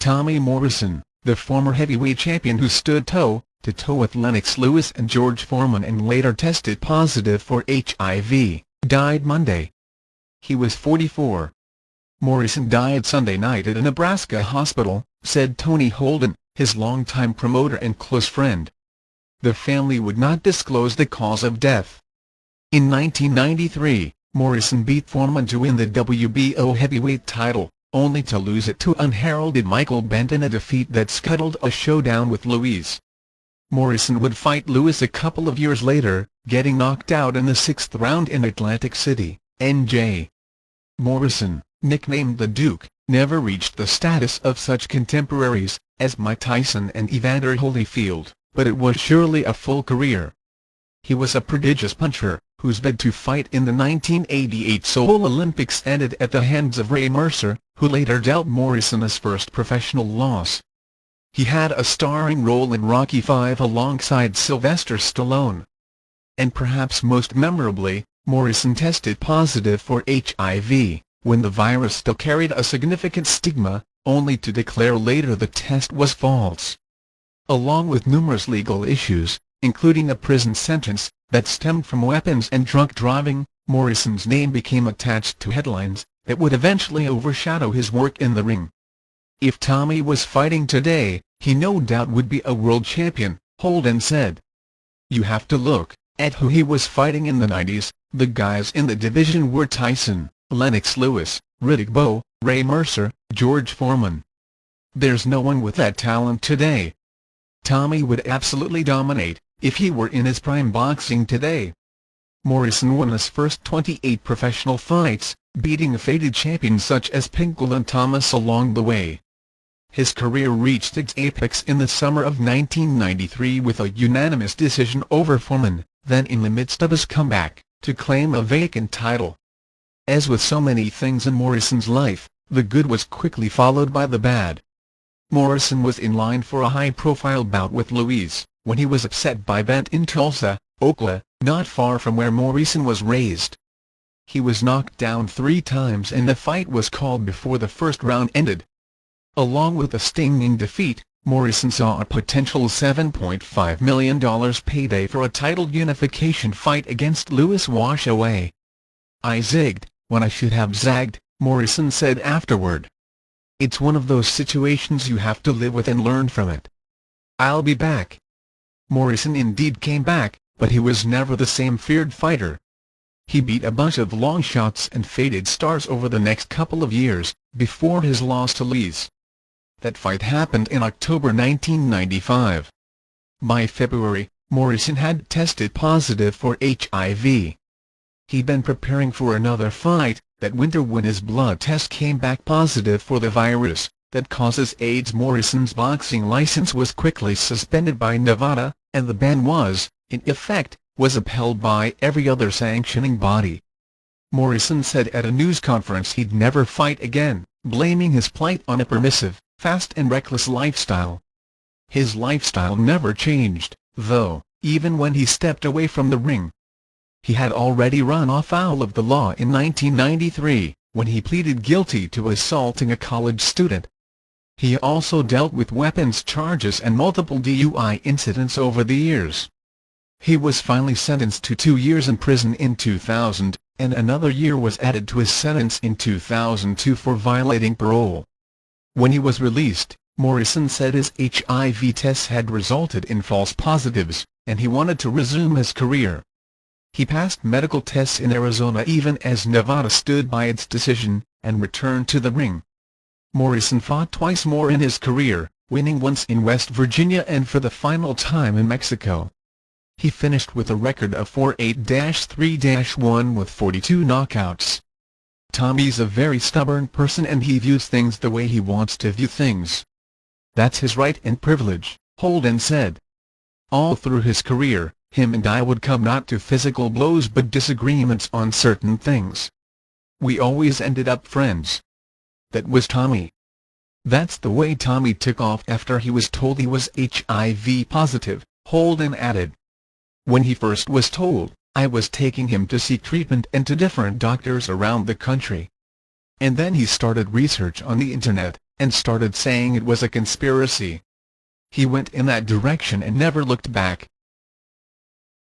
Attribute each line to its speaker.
Speaker 1: Tommy Morrison, the former heavyweight champion who stood toe-to-toe with Lennox Lewis and George Foreman and later tested positive for HIV, died Monday. He was 44. Morrison died Sunday night at a Nebraska hospital, said Tony Holden, his longtime promoter and close friend. The family would not disclose the cause of death. In 1993, Morrison beat Foreman to win the WBO heavyweight title, only to lose it to unheralded Michael Bentt in a defeat that scuttled a showdown with Lewis. Morrison would fight Lewis a couple of years later, getting knocked out in the 6th round in Atlantic City, NJ. Morrison, nicknamed the Duke, never reached the status of such contemporaries as Mike Tyson and Evander Holyfield, but it was surely a full career. He was a prodigious puncher, whose bid to fight in the 1988 Seoul Olympics ended at the hands of Ray Mercer, who later dealt Morrison his first professional loss. He had a starring role in Rocky V alongside Sylvester Stallone. And perhaps most memorably, Morrison tested positive for HIV, when the virus still carried a significant stigma, only to declare later the test was false. Along with numerous legal issues, including a prison sentence that stemmed from weapons and drunk driving, Morrison's name became attached to headlines that would eventually overshadow his work in the ring. If Tommy was fighting today, he no doubt would be a world champion, Holden said. You have to look at who he was fighting in the 90s. The guys in the division were Tyson, Lennox Lewis, Riddick Bowe, Ray Mercer, George Foreman. There's no one with that talent today. Tommy would absolutely dominate if he were in his prime boxing today. Morrison won his first 28 professional fights, beating faded champions such as Pinkel and Thomas along the way. His career reached its apex in the summer of 1993 with a unanimous decision over Foreman, then in the midst of his comeback, to claim a vacant title. As with so many things in Morrison's life, the good was quickly followed by the bad. Morrison was in line for a high-profile bout with Lewis, when he was upset by Bentt in Tulsa, Oklahoma, not far from where Morrison was raised. He was knocked down 3 times and the fight was called before the first round ended. Along with a stinging defeat, Morrison saw a potential $7.5 million payday for a title unification fight against Lewis wash away. I zigged when I should have zagged, Morrison said afterward. It's one of those situations you have to live with and learn from it. I'll be back. Morrison indeed came back, but he was never the same feared fighter. He beat a bunch of long shots and faded stars over the next couple of years, before his loss to Lewis. That fight happened in October 1995. By February, Morrison had tested positive for HIV. He'd been preparing for another fight that winter when his blood test came back positive for the virus that causes AIDS. Morrison's boxing license was quickly suspended by Nevada, and the ban was, in effect, upheld by every other sanctioning body. Morrison said at a news conference he'd never fight again, blaming his plight on a permissive, fast and reckless lifestyle. His lifestyle never changed, though, even when he stepped away from the ring. He had already run afoul of the law in 1993, when he pleaded guilty to assaulting a college student. He also dealt with weapons charges and multiple DUI incidents over the years. He was finally sentenced to 2 years in prison in 2000, and another year was added to his sentence in 2002 for violating parole. When he was released, Morrison said his HIV tests had resulted in false positives, and he wanted to resume his career. He passed medical tests in Arizona even as Nevada stood by its decision, and returned to the ring. Morrison fought twice more in his career, winning once in West Virginia and for the final time in Mexico. He finished with a record of 4-8-3-1 with 42 knockouts. Tommy's a very stubborn person and he views things the way he wants to view things. That's his right and privilege, Holden said. All through his career, him and I would come not to physical blows but disagreements on certain things. We always ended up friends. That was Tommy. That's the way Tommy took off after he was told he was HIV positive, Holden added. When he first was told, I was taking him to seek treatment and to different doctors around the country. And then he started research on the internet, and started saying it was a conspiracy. He went in that direction and never looked back.